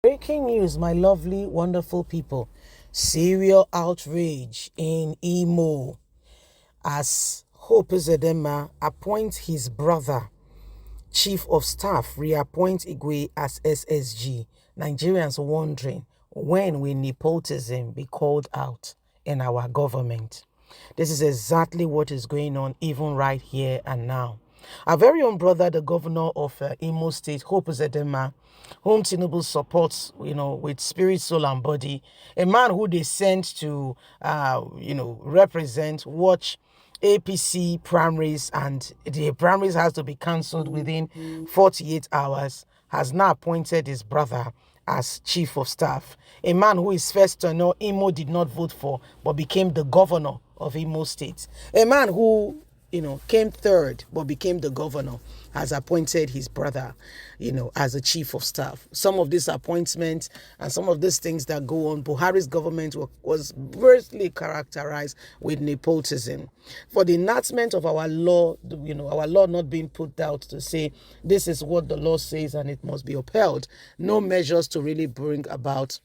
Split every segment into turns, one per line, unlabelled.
Breaking news, my lovely, wonderful people. Serial outrage in Imo as Hope Uzodinma appoints his brother, Chief of Staff, reappoint Igwe as SSG. Nigerians wondering, when will nepotism be called out in our government? This is exactly what is going on even right here and now. Our very own brother, the governor of Imo State, Hope Uzodinma, whom Tinubu supports, with spirit, soul, and body, a man who they sent to, represent, watch APC primaries, and the primaries has to be cancelled within 48 hours, has now appointed his brother as chief of staff. A man who is first to know Imo did not vote for, but became the governor of Imo State. A man who came third but became the governor, has appointed his brother, as a chief of staff. Some of these appointments and some of these things that go on, Buhari's government was virtually characterized with nepotism. For the enactment of our law, our law not being put out to say this is what the law says and it must be upheld, no measures to really bring about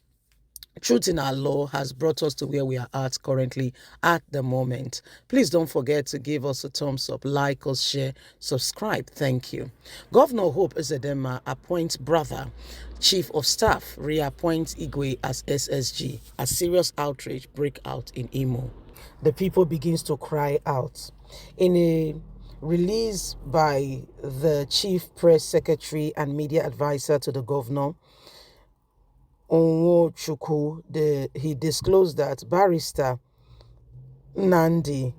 truth in our law has brought us to where we are at currently at the moment. Please don't forget to give us a thumbs up, like us, share, subscribe. Thank you. Governor Hope Uzodinma appoints brother Chief of Staff, reappoints Igwe as SSG. A serious outrage break out in Imo. The people begins to cry out. In a release by the Chief Press Secretary and Media Advisor to the governor, Onwochukwu, he disclosed that Barrister Nandi,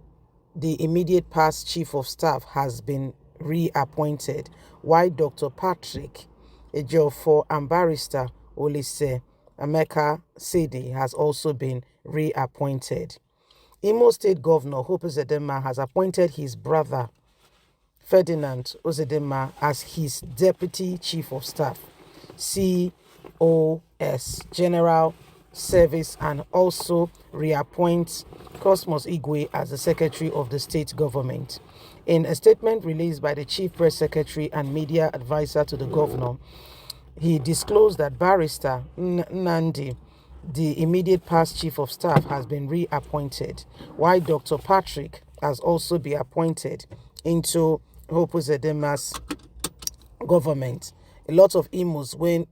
the immediate past chief of staff, has been reappointed, while Dr. Patrick Ejiofor and Barrister Olise Emeka Sidi has also been reappointed. Imo State Governor Hope Uzodinma has appointed his brother Ferdinand Uzodinma as his deputy chief of staff, COS, General Service, and also reappoints Cosmos Igwe as the secretary of the state government. In a statement released by the chief press secretary and media advisor to the governor, he disclosed that Barrister Nandi, the immediate past chief of staff, has been reappointed, while Dr. Patrick has also been appointed into Hope Uzodinma's government. A lot of Imo's, when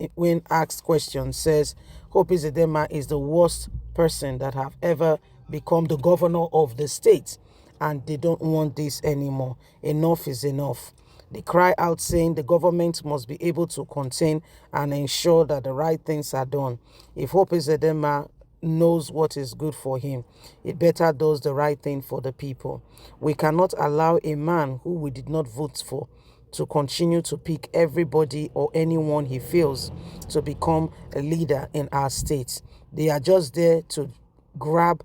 asked questions, says Hope Uzodinma is the worst person that have ever become the governor of the state, and they don't want this anymore. Enough is enough. They cry out saying the government must be able to contain and ensure that the right things are done. If Hope Uzodinma knows what is good for him, it better does the right thing for the people. We cannot allow a man who we did not vote for to continue to pick everybody or anyone he feels to become a leader in our state. They are just there to grab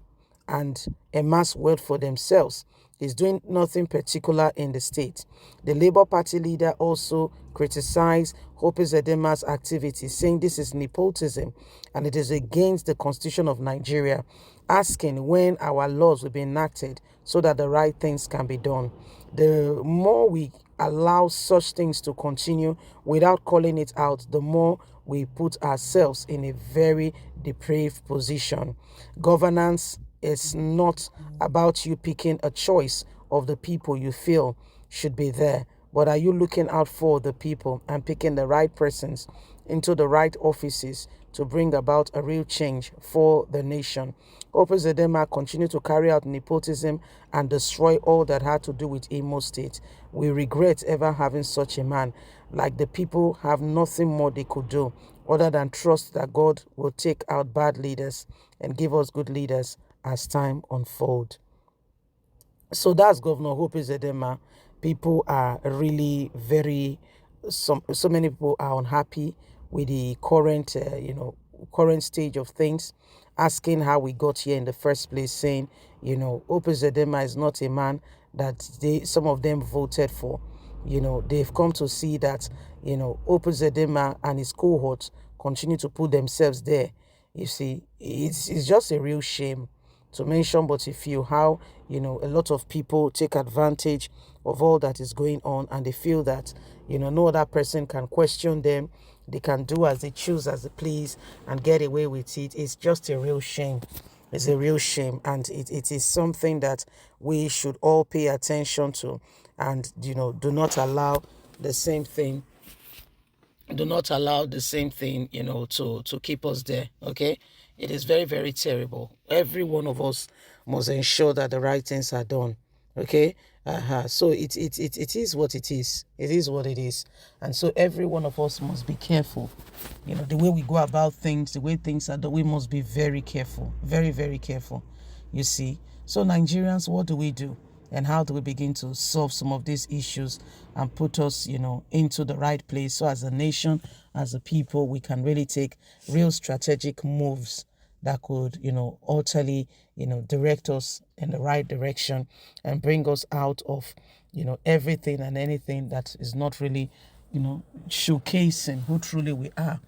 and amass wealth for themselves. He's doing nothing particular in the state. The Labour Party leader also criticized Hope Uzodinma's activities, saying this is nepotism and it is against the Constitution of Nigeria, asking when our laws will be enacted so that the right things can be done. The more we allow such things to continue without calling it out, the more we put ourselves in a very depraved position. Governance is not about you picking a choice of the people you feel should be there, but are you looking out for the people and picking the right persons into the right offices to bring about a real change for the nation? Hope Uzodinma continue to carry out nepotism and destroy all that had to do with Imo State. We regret ever having such a man. Like, the people have nothing more they could do other than trust that God will take out bad leaders and give us good leaders as time unfolds. So that's Governor Hope Uzodinma. People are really so many people are unhappy with the current stage of things, asking how we got here in the first place, saying, Hope Uzodinma is not a man that some of them voted for. They've come to see that, Hope Uzodinma and his cohorts continue to put themselves there. You see, it's just a real shame to mention but a few, how a lot of people take advantage of all that is going on, and they feel that no other person can question them they can do as they choose, as they please, and get away with it. It's just a real shame. It's a real shame, and it is something that we should all pay attention to, and do not allow the same thing to keep us there. Okay, it is very, very terrible. Every one of us must ensure that the right things are done. Okay. So it is what it is. It is what it is. And so every one of us must be careful. The way we go about things, the way things are done, we must be very careful. Very, very careful. You see. So Nigerians, what do we do? And how do we begin to solve some of these issues and put us, into the right place? So as a nation, as a people, we can really take real strategic moves that could, utterly, direct us in the right direction and bring us out of, everything and anything that is not really, showcasing who truly we are.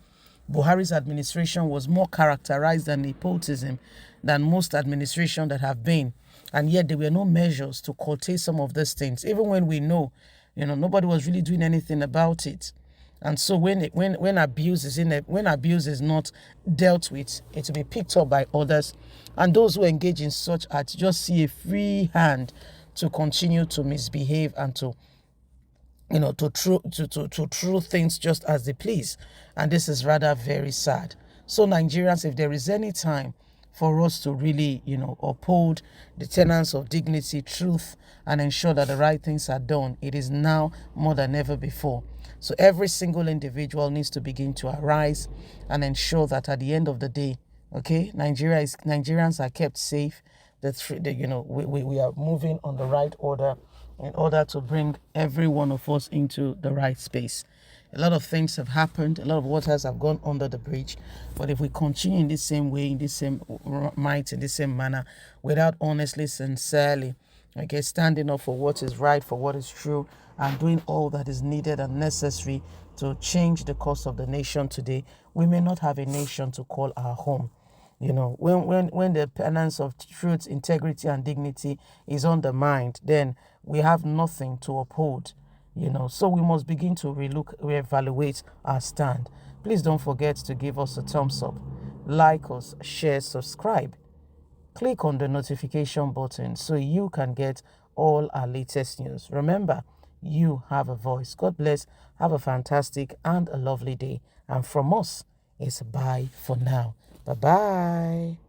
Buhari's administration was more characterized than nepotism than most administrations that have been. And yet there were no measures to curtail some of these things, even when we know, nobody was really doing anything about it. And so when abuse is not dealt with, it will be picked up by others. And those who engage in such acts just see a free hand to continue to misbehave and to true things just as they please. And this is rather very sad. So Nigerians, if there is any time for us to really, uphold the tenets of dignity, truth, and ensure that the right things are done, it is now more than ever before. So every single individual needs to begin to arise and ensure that at the end of the day, okay, Nigerians are kept safe. We are moving on the right order in order to bring every one of us into the right space. A lot of things have happened. A lot of waters have gone under the bridge. But if we continue in this same way, in this same might, in this same manner, without honestly, sincerely, standing up for what is right, for what is true, and doing all that is needed and necessary to change the course of the nation today, we may not have a nation to call our home. When the penance of truth, integrity, and dignity is undermined, then we have nothing to uphold. So we must begin to reevaluate our stand. Please don't forget to give us a thumbs up, like us, share, subscribe. Click on the notification button so you can get all our latest news. Remember, you have a voice. God bless. Have a fantastic and a lovely day. And from us, it's bye for now. Bye-bye.